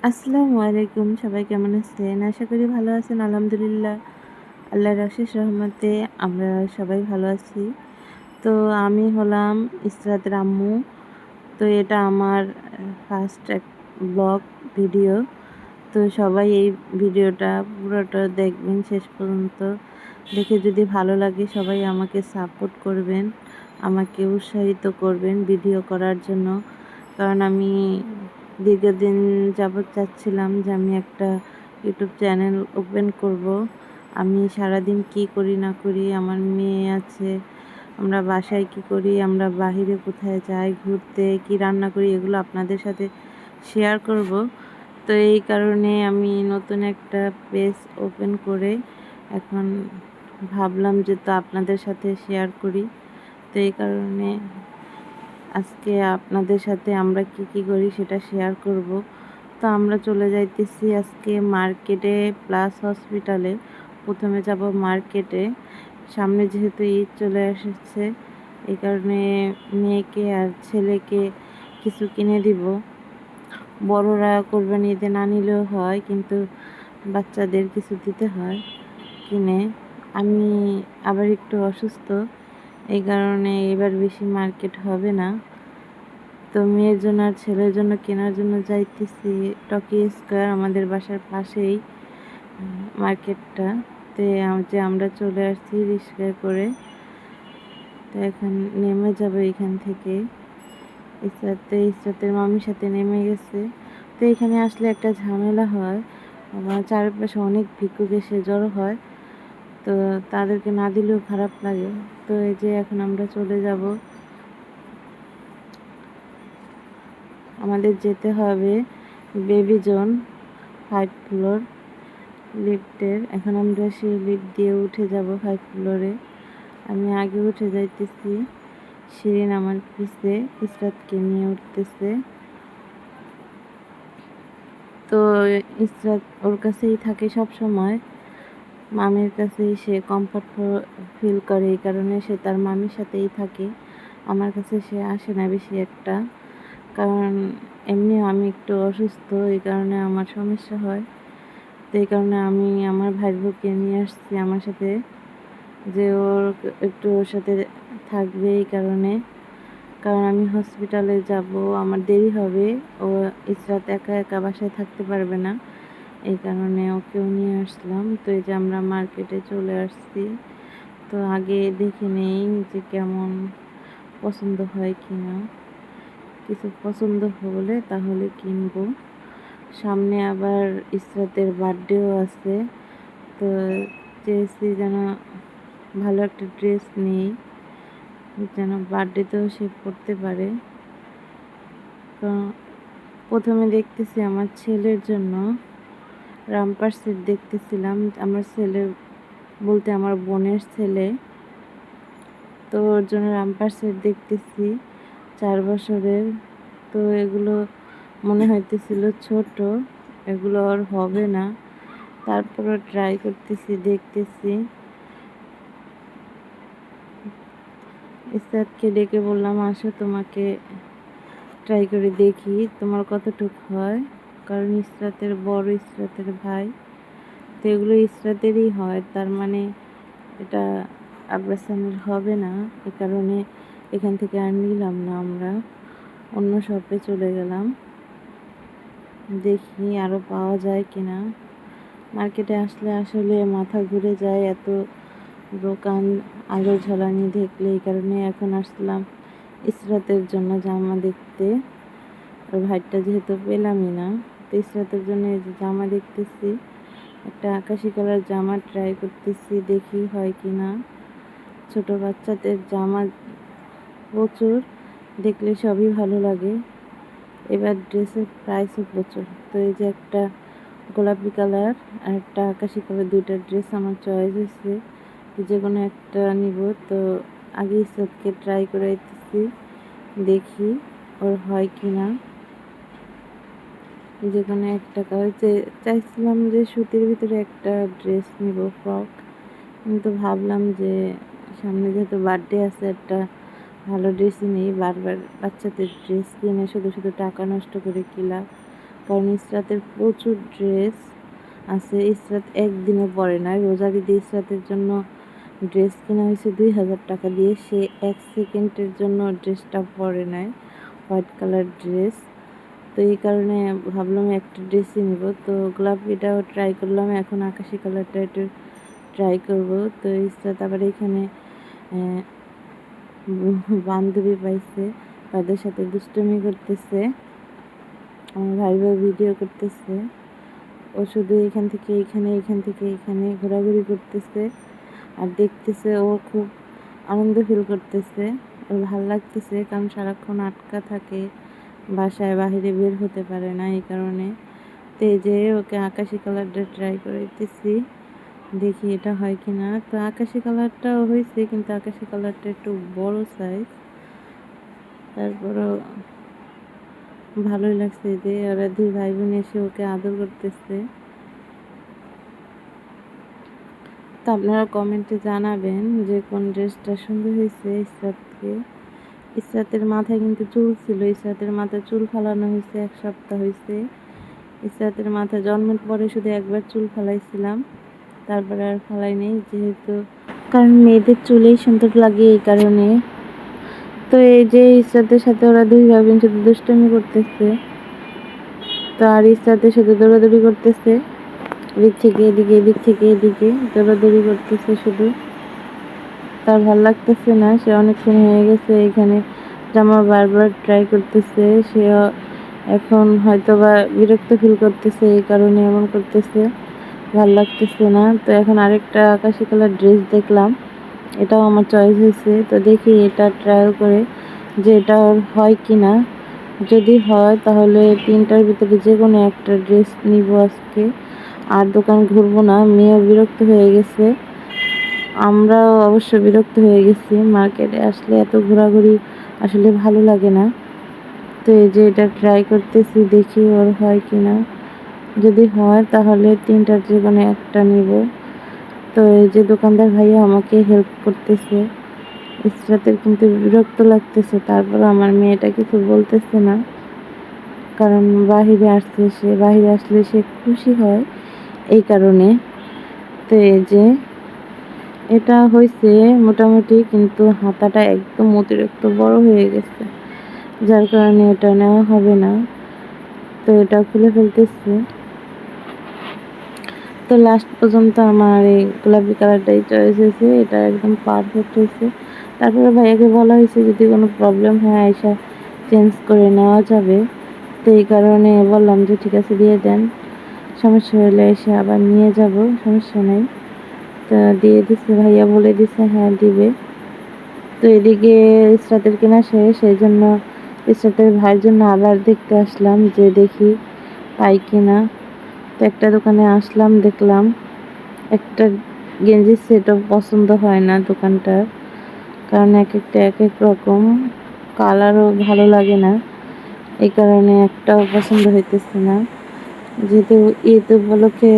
আসসালামু আলাইকুম। সবাই কেমন আছেন? আশা করি ভালো আছেন। আলহামদুলিল্লাহ। আল্লাহর অশেষ রহমতে আমরা সবাই ভালো আছি। তো আমি হলাম ইসরাতের আম্মু। তো এটা আমার ফার্স্ট এক ব্লগ ভিডিও। তো সবাই এই ভিডিওটা পুরোটা দেখবেন শেষ পর্যন্ত। দেখে যদি ভালো লাগে সবাই আমাকে সাপোর্ট করবেন, আমাকে উৎসাহিত করবেন ভিডিও করার জন্য। কারণ আমি দীর্ঘদিন যাবৎ চাচ্ছিলাম যে আমি একটা ইউটিউব চ্যানেল ওপেন করব। আমি সারাদিন কি করি না করি, আমার মেয়ে আছে, আমরা বাসায় কি করি, আমরা বাহিরে কোথায় যাই ঘুরতে, কি রান্না করি, এগুলো আপনাদের সাথে শেয়ার করব। তো এই কারণে আমি নতুন একটা পেজ ওপেন করে এখন ভাবলাম যে তো আপনাদের সাথে শেয়ার করি। তো এই কারণে আজকে আপনাদের সাথে আমরা কি করি সেটা শেয়ার করব। তো আমরা চলে যাইতেছি আজকে মার্কেটে প্লাস হসপিটালে। প্রথমে যাব মার্কেটে, সামনে যেহেতু ঈদ চলে এসেছে এই কারণে মেয়েকে আর ছেলেকে কিছু কিনে দিব। বড়রা কোরবানি ঈদে না নিলেও হয়, কিন্তু বাচ্চাদের কিছু দিতে হয় কিনে। আমি আবার একটু অসুস্থ, এই কারণে এবার বেশি মার্কেট হবে না। তো মেয়ের জন্য আর ছেলের জন্য কেনার জন্য যাইতেছি টকি স্কোয়ার, আমাদের বাসার পাশেই মার্কেটটা। তো যে আমরা চলে আসছি রিক্সায় করে। তো এখন নেমে যাবো এখান থেকে। ইসরাতের মামির সাথে নেমে গেছে। তো এখানে আসলে একটা ঝামেলা হয়, আমার চারপাশে অনেক ভিক্ষুক এসে জড়ো হয়, তো তাদেরকে না দিলেও খারাপ লাগে। তো এই যে এখন আমরা চলে যাব, আমাদের যেতে হবে বেবি জোন 5 ফ্লোর লিফটের। এখন আমরা সেই লিফট দিয়ে উঠে যাব 5 ফ্লোরে। আমি আগে উঠে যাইতেছি, শিরিন আমার পিছে ইসরাতকে নিয়ে উঠতেছে। তো ইসরাত ওর কাছেই থাকে সব সময়, মামির কাছেই সে কমফর্ট ফিল করে, এই কারণে সে তার মামির সাথেই থাকে। আমার কাছে সে আসে না বেশি একটা, কারণ এমনিও আমি একটু অসুস্থ, এই কারণে আমার সমস্যা হয়। তো এই কারণে আমি আমার ভাইয়ের বউকে নিয়ে আসছি আমার সাথে, যে একটু ওর সাথে থাকবে। এই কারণে, কারণ আমি হসপিটালে যাব, আমার দেরি হবে, ও ইসরাত একা একা বাসায় থাকতে পারবে না, এই কারণে ওকেও নিয়ে আসলাম। তো এই যে আমরা মার্কেটে চলে আসছি। তো আগে দেখে নেই যে কেমন পছন্দ হয় কি না, কিছু পছন্দ হলে তাহলে কিনবো। সামনে আবার ইসরাতের বার্থডেও আছে, তো চেয়েছি যেন ভালো একটা ড্রেস নিই, যেন বার্থডেতেও সে পরতে পারে। তো প্রথমে দেখতেছি আমার ছেলের জন্য রামপার সেট দেখতেছিলাম। আমার ছেলে বলতে আমার বোনের ছেলে, তো ওর জন্য রামপার সেট দেখতেছি 4 বছরের। তো এগুলো মনে হইতেছিল ছোট, এগুলো আর হবে না, তারপরও ট্রাই করতেছি, দেখতেছি। ইসরাতকে ডেকে বললাম আসো তোমাকে ট্রাই করে দেখি তোমার কতটুকু হয়, কারণ ইসরাতের বড় ইসরাতের ভাই, তো এগুলো ইসরাতেরই হয়, তার মানে এটা আব্রাসানের হবে না। এ কারণে এখান থেকে আর নিলাম না, আমরা অন্য শপে চলে গেলাম, দেখি আরও পাওয়া যায় কিনা। মার্কেটে আসলে আসলে মাথা ঘুরে যায়, এত দোকান আলো ঝালানি দেখলে। এই কারণে এখন আসলাম ইসরাতের জন্য জামা দেখতে। আর ভাইটা যেহেতু পেলামই না, তো ইসরাতের জন্য এই যে জামা দেখতেছি, একটা আকাশি কালার জামা ট্রাই করতেছি, দেখি হয় কি না। ছোট বাচ্চাদের জামা প্রচুর, দেখলে সবই ভালো লাগে। এবার ড্রেসের প্রাইসও প্রচুর। তো এই যে একটা গোলাপি কালার আর একটা আকাশি কালার, দুইটা ড্রেস আমার চয়েস হয়েছে, যে কোনো একটা নিব। তো আগে ইসরাতকে ট্রাই করাইতেছি, দেখি ওর হয় কি না। যে কোনো একটা কালার চাইছিলাম যে সুতির ভিতরে একটা ড্রেস নিব, ফ্রক, কিন্তু ভাবলাম যে সামনে যেহেতু বার্থডে আছে, একটা ভালো ড্রেসই নেই, বারবার বাচ্চাদের ড্রেস কিনে শুধু শুধু টাকা নষ্ট করে কি লাভ। কারণ ইসরাতের প্রচুর ড্রেস আছে। ইসরাত একদিনে পরে নাই, রোজার ঈদে ইসরাতের জন্য ড্রেস কেনা হয়েছে 2000 টাকা দিয়ে। সে 1 সেকেন্ডের জন্য ড্রেসটা পরে নাই, হোয়াইট কালার ড্রেস। তো এই কারণে ভাবলাম একটা ড্রেসই নেব। তো গোলাপিটাও ট্রাই করলাম, এখন আকাশি কালারটা একটু ট্রাই করব। তো ইসরাত আবার এখানে বান্ধবী পাইছে, তাদের সাথে দুষ্টুমি করতেছে, আমার ভাই ভিডিও করতেছে। ও শুধু এখান থেকে এখানে, এখান থেকে এখানে ঘোরাঘুরি করতেছে আর দেখতেছে। ও খুব আনন্দ ফিল করতেছে, ওর ভালো লাগতেছে, কারণ সারাক্ষণ আটকা থাকে বাসায়, বাহিরে বের হতে পারে না এই কারণে। তো এই যে ওকে আকাশি কালারটা ট্রাই করাইতেছি, দেখি এটা হয় কি না। তো আকাশি কালারটাও হয়েছে, কিন্তু আকাশি কালারটা একটু বড় সাইজ, তারপরও ভালোই লাগছে। যে ওরা দুই ভাই বোন এসে ওকে আদর করতেছে। তো আপনারা কমেন্টে জানাবেন যে কোন ড্রেসটা সুন্দর হয়েছে ইসরাতকে। ইসরাতের মাথায় কিন্তু চুল ছিল, ইসরাতের মাথায় চুল ফালানো হয়েছে 1 সপ্তাহ হয়েছে। ইসরাতের মাথায় জন্মের পরে শুধু একবার চুল ফালাইছিলাম, তারপরে আর ফালাই নেই, যেহেতু কারণ মেয়েদের চুলেই সুন্দর লাগে এই কারণে। তো এই যে ইসরাতের সাথে ওরা দুই ভাই বোন শুধু দুষ্টুমি করতেছে, তো আর ইসরাতের সাথে দৌড়াদৌড়ি করতেছে, এদিক থেকে এদিকে, এদিক থেকে এদিকে দৌড়াদৌড়ি করতেছে শুধু। তার ভাল লাগতেছে না, সে অনেকক্ষণ হয়ে গেছে এখানে জামা বারবার ট্রাই করতেছে। সে এখন হয়তো বা বিরক্ত ফিল করতেছে, এই কারণে এমন করতেছে, ভাল লাগতেছে না। তো এখন আরেকটা আকাশি কালার ড্রেস দেখলাম, এটাও আমার চয়েস হয়েছে। তো দেখি এটা ট্রায়াল করে যে এটা ওর হয় কি না। যদি হয় তাহলে 3টার ভিতরে যে কোনো একটা ড্রেস নিব আজকে, আর দোকান ঘুরবো না। মেয়েও বিরক্ত হয়ে গেছে, আমরাও অবশ্য বিরক্ত হয়ে গেছি। মার্কেটে আসলে এত ঘোরাঘুরি আসলে ভালো লাগে না। তো এই যে এটা ট্রাই করতেছি, দেখি ওর হয় কি না। যদি হয় তাহলে 3টার যে কোনো একটা নিব। তো এই যে দোকানদার ভাইয়া আমাকে হেল্প করতেছে। ইসরাতের কিন্তু বিরক্ত লাগতেছে, তারপর আমার মেয়েটা কিছু বলতেছে না, কারণ বাহিরে আসছে সে, বাহিরে আসলে সে খুশি হয় এই কারণে। তো এই যে এটা হয়েছে মোটামুটি, কিন্তু হাতাটা একদম অতিরিক্ত বড় হয়ে গেছে, যার কারণে এটা নেওয়া হবে না। তো এটা খুলে ফেলতেছে। তো লাস্ট পর্যন্ত আমার এই গোলাপি কালারটাই চয়েস হয়েছে, এটা একদম পারফেক্ট হয়েছে। তারপরে ভাইয়াকে বলা হয়েছে যদি কোনো প্রবলেম হয় আয়সা চেঞ্জ করে নেওয়া যাবে। তো এই কারণে বললাম যে ঠিক আছে দিয়ে দেন, সমস্যা হলে এসে আবার নিয়ে যাব, সমস্যা নেই। তো দিয়ে দিচ্ছে, ভাইয়া বলে দিচ্ছে হ্যাঁ দিবে। তো এদিকে ইসরাতের কেনা শেষ, সেই জন্য ইসরাতের ভাইয়ের জন্য আবার দেখতে আসলাম যে দেখি পাই কিনা। তো একটা দোকানে আসলাম, দেখলাম একটা গেঞ্জির সেটও পছন্দ হয় না দোকানটার, কারণ এক একটা এক এক রকম, কালারও ভালো লাগে না, এই কারণে একটাও পছন্দ হইতেছে না। যেহেতু ঈদ উপলক্ষে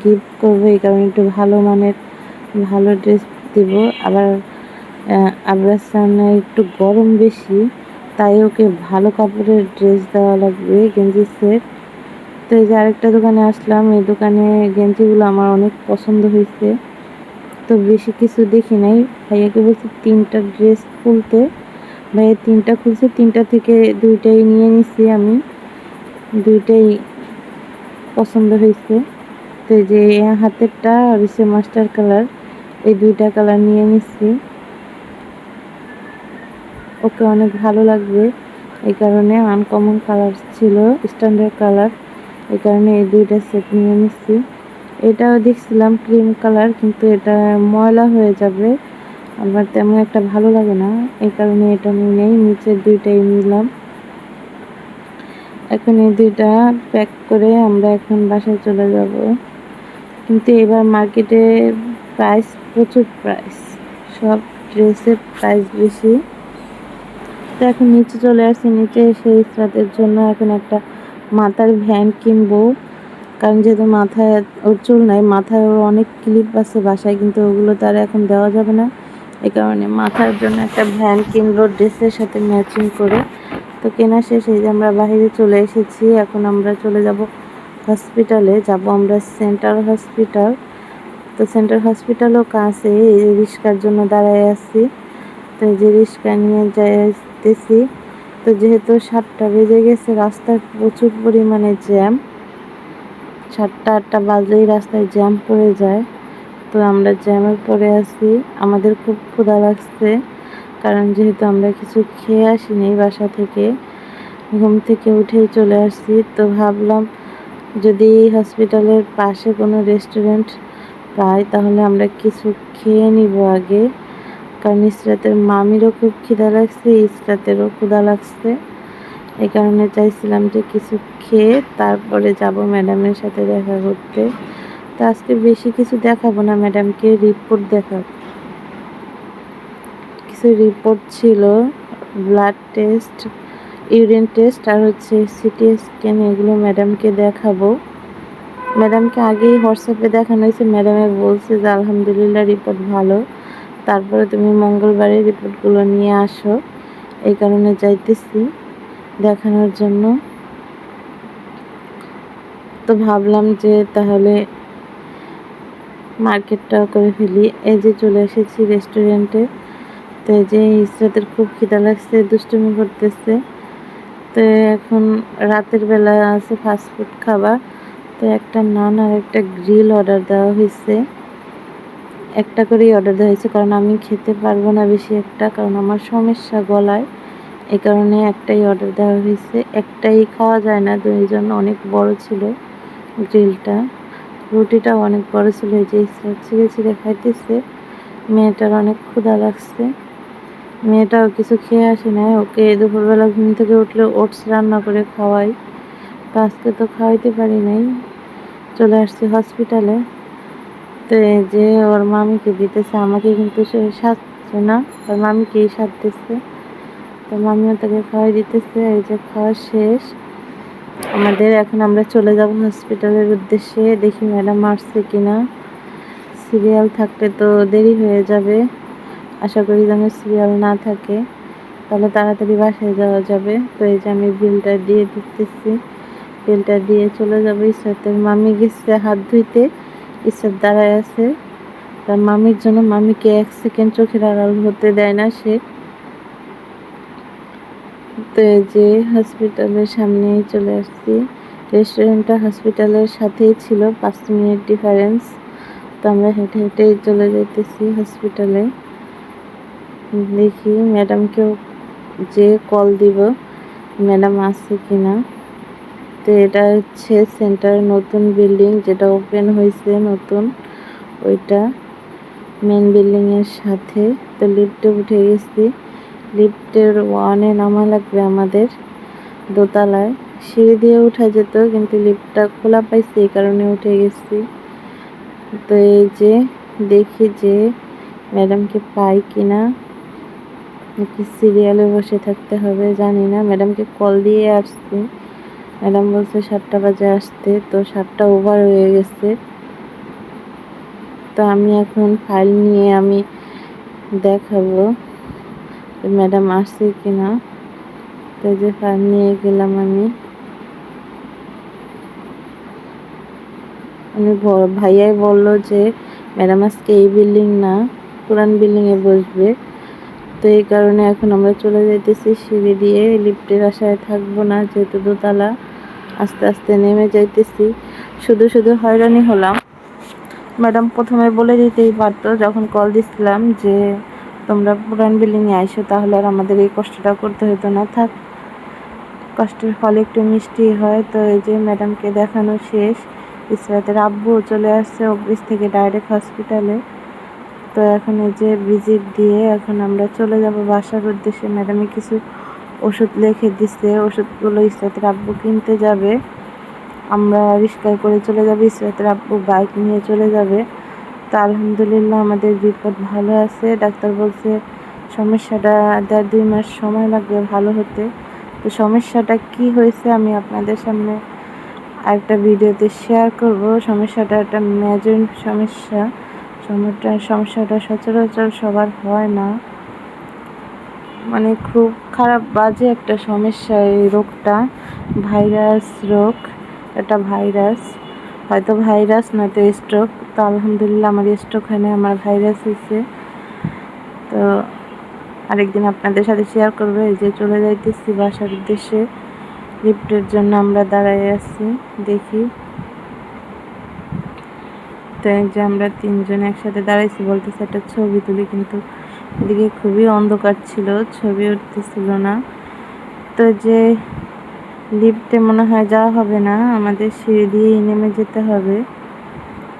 গিফট করবো, এই কারণে একটু ভালো মানের ভালো ড্রেস দিব। আবার আবরাসানে একটু গরম বেশি, তাই ওকে ভালো কাপড়ের ড্রেস দেওয়া লাগবে, গেঞ্জি সেট। তো এই যে আরেকটা দোকানে আসলাম, এই দোকানে গেঞ্জিগুলো আমার অনেক পছন্দ হয়েছে। তো বেশি কিছু দেখি নাই, ভাইয়াকে বলছি 3টা ড্রেস খুলতে, ভাইয়া 3টা খুলছে, 3টা থেকে 2টাই নিয়ে নিছি আমি, 2টাই পছন্দ হয়েছে। তো এই যে হাতেরটা আর হচ্ছে মাস্টার কালার, এই 2টা কালার নিয়ে নিচ্ছি, ওকে অনেক ভালো লাগবে এই কারণে। আনকমন কালার ছিল, স্ট্যান্ডার্ড কালার, এই কারণে এই 2টা সেট নিয়ে নিচ্ছি। এটাও দেখছিলাম ক্রিম কালার, কিন্তু এটা ময়লা হয়ে যাবে, আমার তেমন একটা ভালো লাগে না, এই কারণে এটা নিয়ে নেই, নিচের 2টাই নিলাম। এখন এই 2টা প্যাক করে আমরা এখন বাসায় চলে যাব। কিন্তু এবার মার্কেটে প্রাইস, প্রচুর প্রাইস, সব ড্রেসের প্রাইস বেশি। তো এখন নিচে চলে আসছি, নিচে এসে ইসরাতের জন্য এখন একটা মাথার ভ্যান কিনবো, কারণ যেহেতু মাথায় ওর চুল নাই, মাথায় ওর অনেক ক্লিপ আছে বাসায়, কিন্তু ওগুলো তার এখন দেওয়া যাবে না, এই কারণে মাথার জন্য একটা ভ্যান কিনবো ড্রেসের সাথে ম্যাচিং করে। তো কেনা শেষ, এই যে আমরা বাইরে চলে এসেছি। এখন আমরা চলে যাব হসপিটালে, যাব আমরা সেন্টার হসপিটাল। তো সেন্টার হসপিটালও কাছে, এই রিক্সার জন্য দাঁড়ায় আছি। তো এই যে রিক্সা নিয়ে যাইতেছি। তো যেহেতু 7টা বেজে গেছে, রাস্তায় প্রচুর পরিমাণে জ্যাম। 7টা 8টা বাজলেই রাস্তায় জ্যাম পড়ে যায়। তো আমরা জ্যামে পড়ে আছি। আমাদের খুব ক্ষুধা লাগছে, কারণ যেহেতু আমরা কিছু খেয়ে আসিনি বাসা থেকে, ঘুম থেকে উঠেই চলে আসছি। তো ভাবলাম যদি হসপিটালের পাশে কোনো রেস্টুরেন্ট পাই তাহলে আমরা কিছু খেয়ে নিব আগে, কারণ ইসরাতের মামিরও খুব খিদা লাগছে, ইসরাতেরও ক্ষুধা লাগছে। এই কারণে চাইছিলাম যে কিছু খেয়ে তারপরে যাব ম্যাডামের সাথে দেখা করতে। তো আজকে বেশি কিছু দেখাবো না, ম্যাডামকে রিপোর্ট দেখাবো। কিছু রিপোর্ট ছিল, ব্লাড টেস্ট, ইউরিন টেস্ট আর হচ্ছে সিটি স্ক্যান, এগুলো ম্যাডামকে দেখাবো। ম্যাডামকে আগেই হোয়াটসঅ্যাপে দেখানো হয়েছে, ম্যাডামে বলছে যে আলহামদুলিল্লাহ রিপোর্ট ভালো, তারপরে তুমি মঙ্গলবারে রিপোর্টগুলো নিয়ে আসো। এই কারণে যাইতেছি দেখানোর জন্য। তো ভাবলাম যে তাহলে মার্কেটটাও করে ফেলি। এই যে চলে এসেছি রেস্টুরেন্টে। তো এই যে ইসরাতের খুব খিদা লাগছে, দুষ্টুমি করতেছে। তো এখন রাতের বেলা আছে ফাস্টফুড খাবার। তো একটা নান আর একটা গ্রিল অর্ডার দেওয়া হয়েছে। একটা করেই অর্ডার দেওয়া হয়েছে, কারণ আমি খেতে পারবো না বেশি একটা, কারণ আমার সমস্যা গলায়। এই কারণে একটাই অর্ডার দেওয়া হয়েছে। একটাই খাওয়া যায় না, দুইজন অনেক বড় ছিল গ্রিলটা। রুটিটাও অনেক বড় ছিল। এই যে ছিঁড়ে ছিঁড়ে খাইতেছে। মেয়েটার অনেক ক্ষুধা লাগছে, মেয়েটাও কিছু খেয়ে আসে না। ওকে দুপুরবেলা ঘুম থেকে উঠলে ওটস রান্না করে খাওয়াই, তো আজকে তো খাওয়াইতে পারি নাই, চলে আসছি হসপিটালে। তো এই যে ওর মামিকে দিতেছে, আমাকে কিন্তু সে সাজছে না, ওর মামিকেই সাজতেছে। তো মামিও তাকে খাওয়াই দিতেছে। এই যে খাওয়া শেষ আমাদের, এখন আমরা চলে যাব হসপিটালের উদ্দেশ্যে। দেখি ম্যাডাম আসছে কিনা। সিরিয়াল থাকলে তো দেরি হয়ে যাবে, আশা করি যেন সিরিয়াল না থাকে, তাহলে তাড়াতাড়ি বাসায় যাওয়া যাবে। তো এই যে আমি বিলটা দিয়ে দিতেছি, বিলটা দিয়ে চলে যাবো। ইসরাতের মামি গেছে হাত ধুইতে, ইসরাত দাঁড়ায় আছে তার মামির জন্য। মামিকে 1 সেকেন্ড চোখের আড়াল হতে দেয় না সে। তো এই যে হসপিটালের সামনেই চলে আসছি। রেস্টুরেন্টটা হসপিটালের সাথেই ছিল, 5 মিনিট ডিফারেন্স। তো আমরা হেঁটে হেঁটেই চলে যাইতেছি হসপিটালে। দেখি ম্যাডামকেও যে কল দিব ম্যাডাম আসছে কিনা। তো এটা হচ্ছে সেন্টার নতুন বিল্ডিং যেটা ওপেন হয়েছে নতুন, ওইটা মেন বিল্ডিংয়ের সাথে। তো লিফটে উঠে গেছি, লিফটের 1-এ নামা লাগবে আমাদের, দোতলায়। সিঁড়ি দিয়ে উঠা যেত, কিন্তু লিফটটা খোলা পাইছি, এই কারণে উঠে গেছি। তো এই যে দেখি যে ম্যাডামকে পাই কিনা, নাকি সিরিয়ালে বসে থাকতে হবে জানি না। ম্যাডামকে কল দিয়ে আসছি, ম্যাডাম বলছে 7টা বাজে আসতে, তো 7টা ওভার হয়ে গেছে। তো আমি এখন ফাইল নিয়ে আমি দেখাবো ম্যাডাম আসছে কিনা। তো যে ফাইল নিয়ে গেলাম আমি ভাইয়াই বললো যে ম্যাডাম আজকে এই বিল্ডিং না, পুরান বিল্ডিংয়ে বসবে। তো এই কারণে এখন আমরা চলে যাইতেছি সিঁড়ি দিয়ে, লিফটের আশায় থাকবো না, যেহেতু দোতলা। আস্তে আস্তে নেমে যাইতেছি। শুধু শুধু হয়রানি হলাম। ম্যাডাম প্রথমে বলে দিতেই পারতো যখন কল দিচ্ছিলাম যে তোমরা পুরান বিল্ডিংয়ে আইসো, তাহলে আর আমাদের এই কষ্টটা করতে হতো না। থাক, কষ্টের ফল একটু মিষ্টি হয়। তো এই যে ম্যাডামকে দেখানো শেষ, ইসরাতের আব্বুও চলে আসছে অফিস থেকে ডাইরেক্ট হসপিটালে। তো এখন এই যে ভিজিট দিয়ে এখন আমরা চলে যাব বাসার উদ্দেশ্যে। ম্যাডামে কিছু ওষুধ লিখে দিচ্ছে, ওষুধগুলো ইসরাতের আব্বু কিনতে যাবে। আমরা রিক্সায় করে চলে যাবে, ইসরাতের আব্বু বাইক নিয়ে চলে যাবে। তো আলহামদুলিল্লাহ আমাদের রিপোর্ট ভালো আছে। ডাক্তার বলছে সমস্যাটা 1.5-2 মাস সময় লাগবে ভালো হতে। তো সমস্যাটা কি হয়েছে আমি আপনাদের সামনে আরেকটা ভিডিওতে শেয়ার করব। সমস্যাটা একটা মেজর সমস্যা, সমস্যাটা সচরাচর সবার হয় না। মানে খুব খারাপ বাজে একটা সমস্যা এই রোগটা, ভাইরাস রোগ। এটা ভাইরাস, হয়তো ভাইরাস নয়তো স্ট্রোক। তো আলহামদুলিল্লাহ আমার স্ট্রোক হয় না, আমার ভাইরাস হয়েছে। তো আরেকদিন আপনাদের সাথে শেয়ার করবো। এই যে চলে যাইতেছি বাসার উদ্দেশ্যে, লিফটের জন্য আমরা দাঁড়াই আছি, দেখি। তো এই যে আমরা তিনজন একসাথে দাঁড়াইছি, বলতেছে একটা ছবি তুলি, কিন্তু এদিকে খুবই অন্ধকার ছিল, ছবি উঠতেছিল না। তো যে লিফটে মনে হয় যাওয়া হবে না, আমাদের সিঁড়ি দিয়েই নেমে যেতে হবে,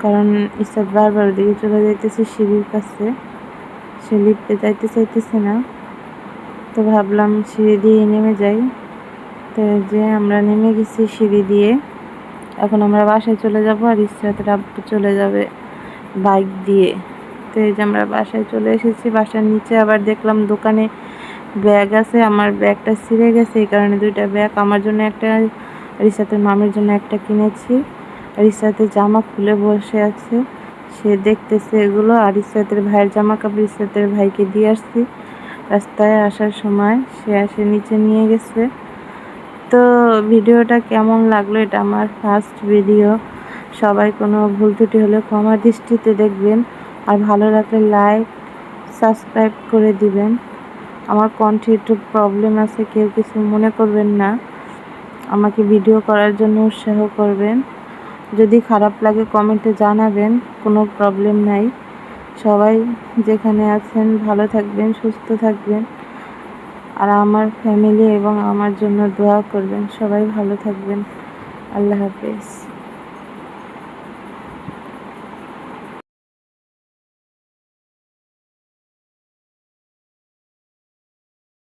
কারণ ইসাদ বারবার ওদিকে চলে যাইতেছে সিঁড়ির কাছে, সে লিফটে যাইতে চাইতেছে না। তো ভাবলাম সিঁড়ি দিয়ে নেমে যাই। তো যে আমরা নেমে গেছি সিঁড়ি দিয়ে, এখন আমরা বাসায় চলে যাব, আর ইসরাতের আব্বু চলে যাবে বাইক দিয়ে। তো এই যে আমরা বাসায় চলে এসেছি, বাসার নিচে আবার দেখলাম দোকানে ব্যাগ আছে, আমার ব্যাগটা ছিঁড়ে গেছে, এই কারণে দুইটা ব্যাগ, আমার জন্য একটা, রিসাতের মামের জন্য একটা কিনেছি। রিসাতের জামা খুলে বসে আছে, সে দেখতেছে এগুলো। আর রিসাতের ভাইয়ের জামা কাপড় রিসাতের ভাইকে দিয়ে আসছি, রাস্তায় আসার সময় সে এসে নিচে নিয়ে গেছে। তো ভিডিওটা কেমন লাগলো, এটা আমার ফার্স্ট ভিডিও, সবাই কোনো ভুল ত্রুটি হলে ক্ষমা দৃষ্টিতে দেখবেন, আর ভালো লাগলে লাইক সাবস্ক্রাইব করে দিবেন। আমার কণ্ঠে একটু প্রবলেম আছে, কেউ কিছু মনে করবেন না, আমাকে ভিডিও করার জন্য উৎসাহ করবেন। যদি খারাপ লাগে কমেন্টে জানাবেন, কোনো প্রবলেম নাই। সবাই যেখানে আছেন ভালো থাকবেন, সুস্থ থাকবেন, আর আমার ফ্যামিলি এবং আমার জন্য দোয়া করবেন। সবাই ভালো থাকবেন। আল্লাহ হাফেজ।